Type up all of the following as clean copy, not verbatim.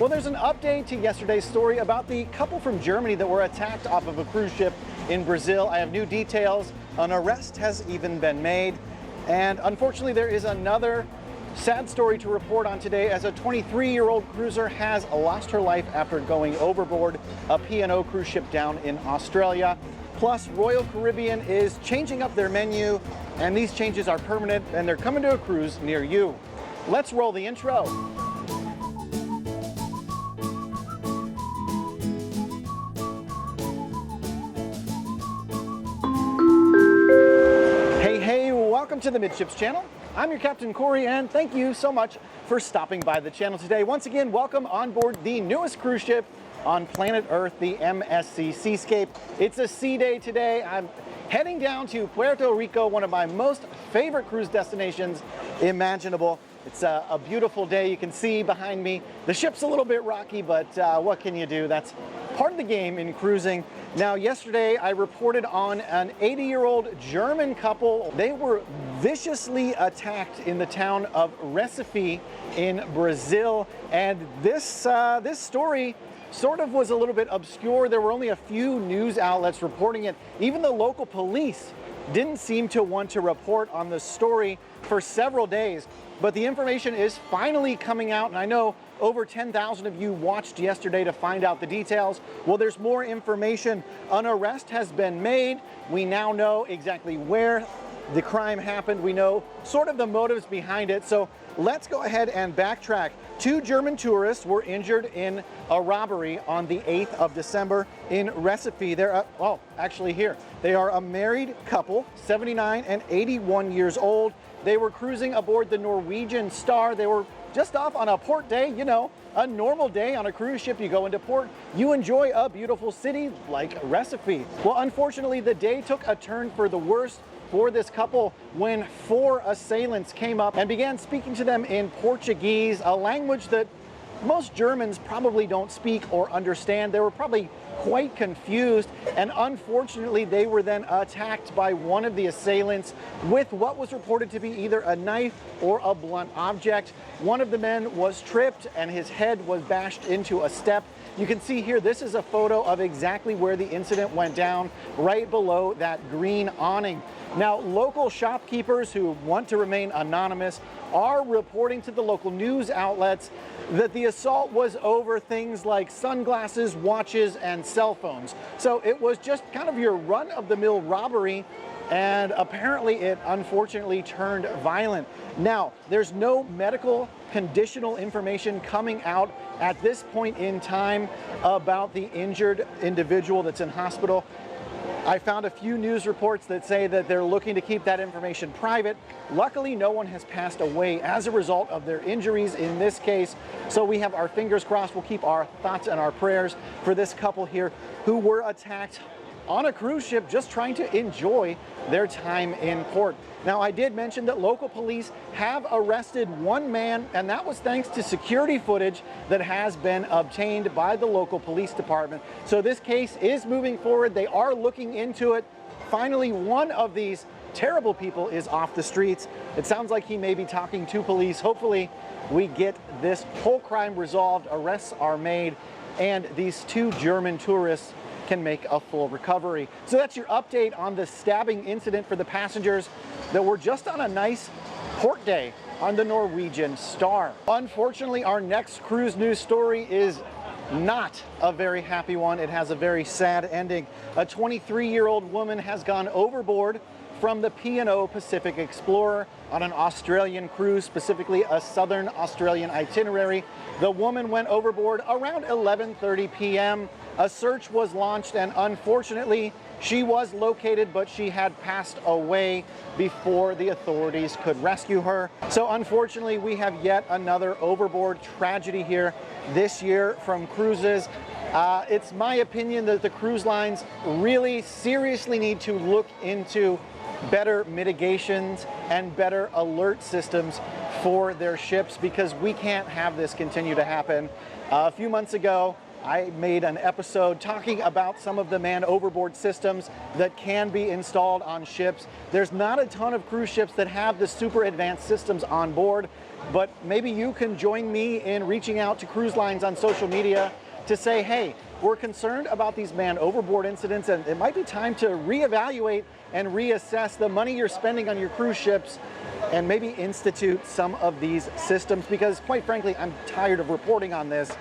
Well, there's an update to yesterday's story about the couple from Germany that were attacked off of a cruise ship in Brazil. I have new details. An arrest has even been made. And unfortunately, there is another sad story to report on today as a 23-year-old cruiser has lost her life after going overboard a P&O cruise ship down in Australia. Plus, Royal Caribbean is changing up their menu, and these changes are permanent, and they're coming to a cruise near you. Let's roll the intro. Welcome to the Midships channel. I'm your Captain Corey, and thank you so much for stopping by the channel today. Once again, welcome on board the newest cruise ship on planet Earth, the MSC Seascape. It's a sea day today. I'm heading down to Puerto Rico, one of my most favorite cruise destinations imaginable. It's a beautiful day. You can see behind me, the ship's a little bit rocky, but what can you do? That's part of the game in cruising. Now, yesterday I reported on an 80-year-old German couple. They were viciously attacked in the town of Recife in Brazil. And this story sort of was a little bit obscure. There were only a few news outlets reporting it. Even the local police didn't seem to want to report on the story for several days. But the information is finally coming out, and I know over 10,000 of you watched yesterday to find out the details. Well, there's more information. An arrest has been made. We now know exactly where the crime happened. We know sort of the motives behind it. So let's go ahead and backtrack. Two German tourists were injured in a robbery on the 8th of December in Recife. They're, actually here. They are a married couple, 79 and 81 years old. They were cruising aboard the Norwegian Star. They were just off on a port day, you know, a normal day on a cruise ship. You go into port, you enjoy a beautiful city like Recife. Well, unfortunately, the day took a turn for the worse for this couple when 4 assailants came up and began speaking to them in Portuguese, a language that most Germans probably don't speak or understand. They were probably quite confused, and unfortunately they were then attacked by one of the assailants with what was reported to be either a knife or a blunt object. One of the men was tripped and his head was bashed into a step. You can see here, this is a photo of exactly where the incident went down, right below that green awning. Now, local shopkeepers who want to remain anonymous are reporting to the local news outlets that the assault was over things like sunglasses, watches, and cell phones. So it was just kind of your run-of-the-mill robbery, and apparently it unfortunately turned violent. Now, there's no medical conditional information coming out at this point in time about the injured individual that's in hospital. I found a few news reports that say that they're looking to keep that information private. Luckily, no one has passed away as a result of their injuries in this case. So we have our fingers crossed. We'll keep our thoughts and our prayers for this couple here who were attacked on a cruise ship just trying to enjoy their time in port. Now, I did mention that local police have arrested one man, and that was thanks to security footage that has been obtained by the local police department. So this case is moving forward. They are looking into it. Finally, one of these terrible people is off the streets. It sounds like he may be talking to police. Hopefully, we get this whole crime resolved, arrests are made, and these two German tourists can make a full recovery. So that's your update on the stabbing incident for the passengers that were just on a nice port day on the Norwegian Star. Unfortunately, our next cruise news story is not a very happy one. It has a very sad ending. A 23-year-old woman has gone overboard from the P&O Pacific Explorer on an Australian cruise, specifically a Southern Australian itinerary. The woman went overboard around 11:30 p.m. A search was launched, and unfortunately, she was located, but she had passed away before the authorities could rescue her. So unfortunately, we have yet another overboard tragedy here this year from cruises. It's my opinion that the cruise lines really seriously need to look into better mitigations and better alert systems for their ships, because we can't have this continue to happen. A few months ago, I made an episode talking about some of the man overboard systems that can be installed on ships. There's not a ton of cruise ships that have the super advanced systems on board, but maybe you can join me in reaching out to cruise lines on social media to say, hey, we're concerned about these man overboard incidents, and it might be time to reevaluate and reassess the money you're spending on your cruise ships and maybe institute some of these systems, because quite frankly, I'm tired of reporting on this.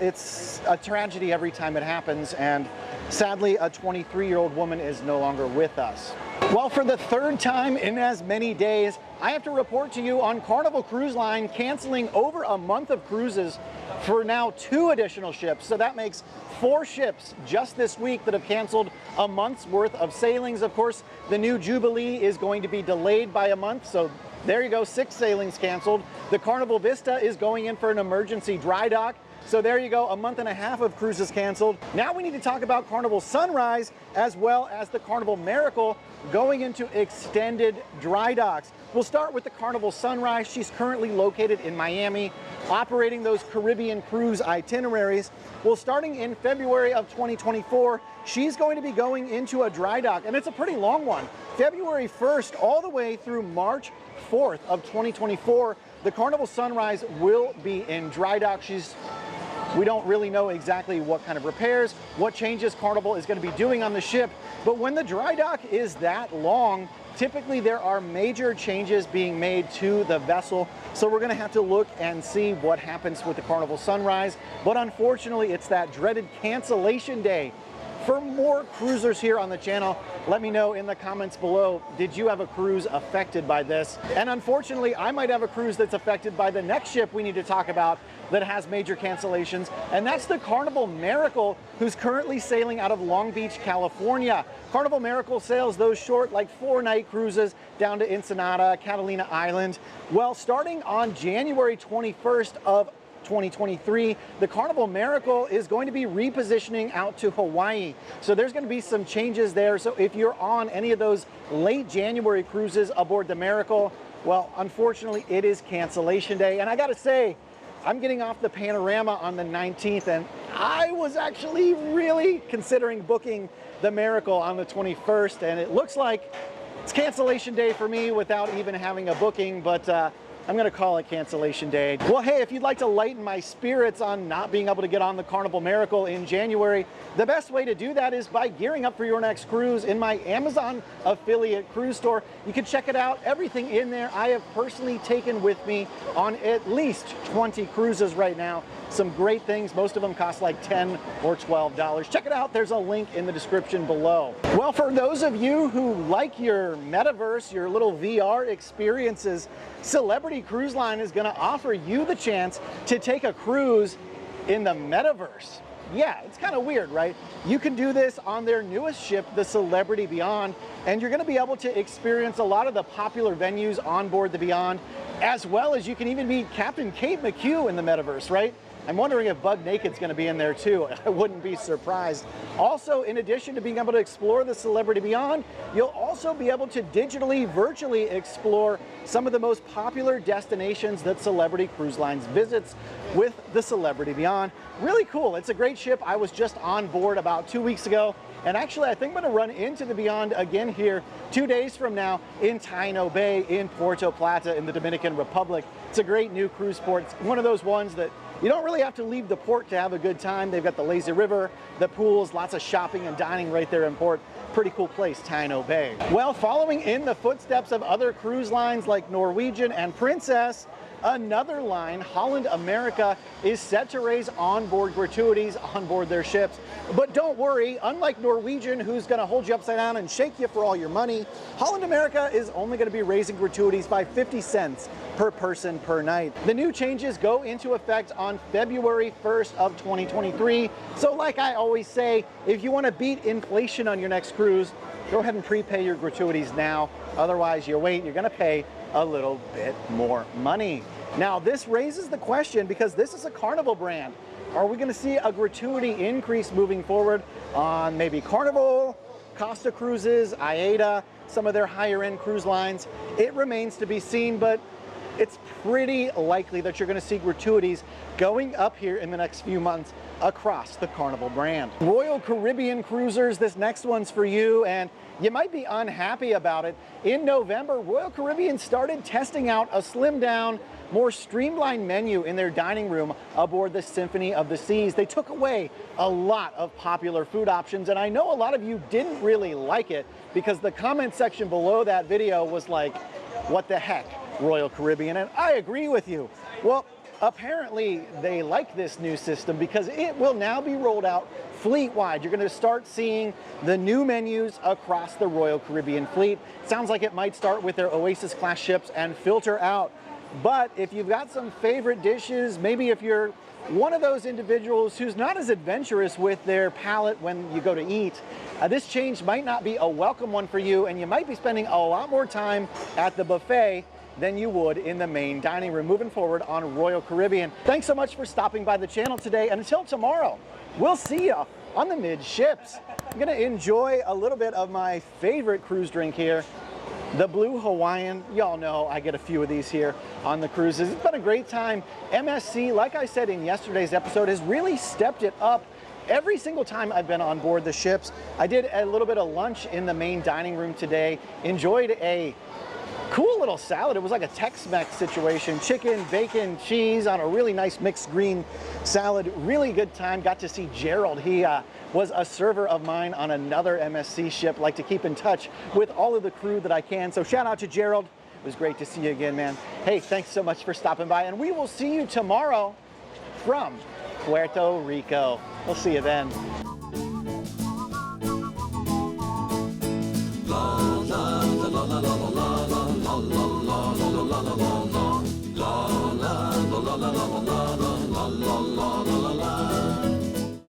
It's a tragedy every time it happens, and sadly, a 23-year-old woman is no longer with us. Well, for the third time in as many days, I have to report to you on Carnival Cruise Line canceling over a month of cruises for now 2 additional ships. So that makes 4 ships just this week that have canceled a month's worth of sailings. Of course, the new Jubilee is going to be delayed by a month, so there you go, 6 sailings canceled. The Carnival Vista is going in for an emergency dry dock. So there you go, a month and a half of cruises canceled. Now we need to talk about Carnival Sunrise as well as the Carnival Miracle going into extended dry docks. We'll start with the Carnival Sunrise. She's currently located in Miami, operating those Caribbean cruise itineraries. Well, starting in February of 2024, she's going to be going into a dry dock, and it's a pretty long one. February 1st all the way through March 4th of 2024, the Carnival Sunrise will be in dry dock. We don't really know exactly what kind of repairs, what changes Carnival is going to be doing on the ship, but when the dry dock is that long, typically there are major changes being made to the vessel. So we're going to have to look and see what happens with the Carnival Sunrise. But unfortunately, it's that dreaded cancellation day. For more cruisers here on the channel, let me know in the comments below, did you have a cruise affected by this? And unfortunately, I might have a cruise that's affected by the next ship we need to talk about that has major cancellations, and that's the Carnival Miracle, who's currently sailing out of Long Beach, California. Carnival Miracle sails those short, like 4-night cruises down to Ensenada, Catalina Island. Well, starting on January 21st of 2023, the Carnival Miracle is going to be repositioning out to Hawaii. So there's going to be some changes there. So if you're on any of those late January cruises aboard the Miracle, well, unfortunately, it is cancellation day. And I got to say, I'm getting off the Panorama on the 19th, and I was actually really considering booking the Miracle on the 21st, and it looks like it's cancellation day for me without even having a booking, but I'm gonna call it cancellation day. Well, hey, if you'd like to lighten my spirits on not being able to get on the Carnival Miracle in January, the best way to do that is by gearing up for your next cruise in my Amazon affiliate cruise store. You can check it out, everything in there I have personally taken with me on at least 20 cruises right now. Some great things, most of them cost like $10 or $12. Check it out, there's a link in the description below. Well, for those of you who like your metaverse, your little VR experiences, Celebrity Cruise Line is gonna offer you the chance to take a cruise in the metaverse. Yeah, it's kind of weird, right? You can do this on their newest ship, the Celebrity Beyond, and you're gonna be able to experience a lot of the popular venues on board the Beyond, as well as you can even meet Captain Kate McCue in the metaverse, right? I'm wondering if Bug Naked's gonna be in there too. I wouldn't be surprised. Also, in addition to being able to explore the Celebrity Beyond, you'll also be able to digitally, virtually explore some of the most popular destinations that Celebrity Cruise Lines visits with the Celebrity Beyond. Really cool, it's a great ship. I was just on board about 2 weeks ago, and actually I think I'm gonna run into the Beyond again here 2 days from now in Taino Bay in Puerto Plata in the Dominican Republic. It's a great new cruise port. It's one of those ones that you don't really have to leave the port to have a good time. They've got the lazy river, the pools, lots of shopping and dining right there in port. Pretty cool place, Taino Bay. Well, following in the footsteps of other cruise lines like Norwegian and Princess, another line, Holland America, is set to raise onboard gratuities on board their ships. But don't worry, unlike Norwegian, who's gonna hold you upside down and shake you for all your money, Holland America is only gonna be raising gratuities by 50 cents per person per night. The new changes go into effect on February 1st of 2023. So like I always say, if you wanna beat inflation on your next cruise, go ahead and prepay your gratuities now. Otherwise, you wait, you're gonna pay a little bit more money. Now, this raises the question, because this is a Carnival brand. Are we gonna see a gratuity increase moving forward on maybe Carnival, Costa Cruises, AIDA, some of their higher end cruise lines? It remains to be seen, but it's pretty likely that you're going to see gratuities going up here in the next few months across the Carnival brand. Royal Caribbean cruisers, this next one's for you, and you might be unhappy about it. In November, Royal Caribbean started testing out a slimmed down, more streamlined menu in their dining room aboard the Symphony of the Seas. They took away a lot of popular food options, and I know a lot of you didn't really like it because the comment section below that video was like, what the heck, Royal Caribbean? And I agree with you. Well, apparently they like this new system because it will now be rolled out fleet-wide. You're going to start seeing the new menus across the Royal Caribbean fleet. Sounds like it might start with their Oasis class ships and filter out. But if you've got some favorite dishes, maybe if you're one of those individuals who's not as adventurous with their palate when you go to eat, this change might not be a welcome one for you, and you might be spending a lot more time at the buffet than you would in the main dining room moving forward on Royal Caribbean. Thanks so much for stopping by the channel today, and until tomorrow, we'll see you on the Midships. I'm gonna enjoy a little bit of my favorite cruise drink here, the Blue Hawaiian. Y'all know I get a few of these here on the cruises. It's been a great time. MSC, like I said in yesterday's episode, has really stepped it up every single time I've been on board the ships. I did a little bit of lunch in the main dining room today, enjoyed a cool little salad. It was like a Tex-Mex situation, chicken, bacon, cheese on a really nice mixed green salad. Really good time. Got to see Gerald. He was a server of mine on another MSC ship. Like to keep in touch with all of the crew that I can. So shout out to Gerald. It was great to see you again, man. Hey, thanks so much for stopping by, and we will see you tomorrow from Puerto Rico. We'll see you then.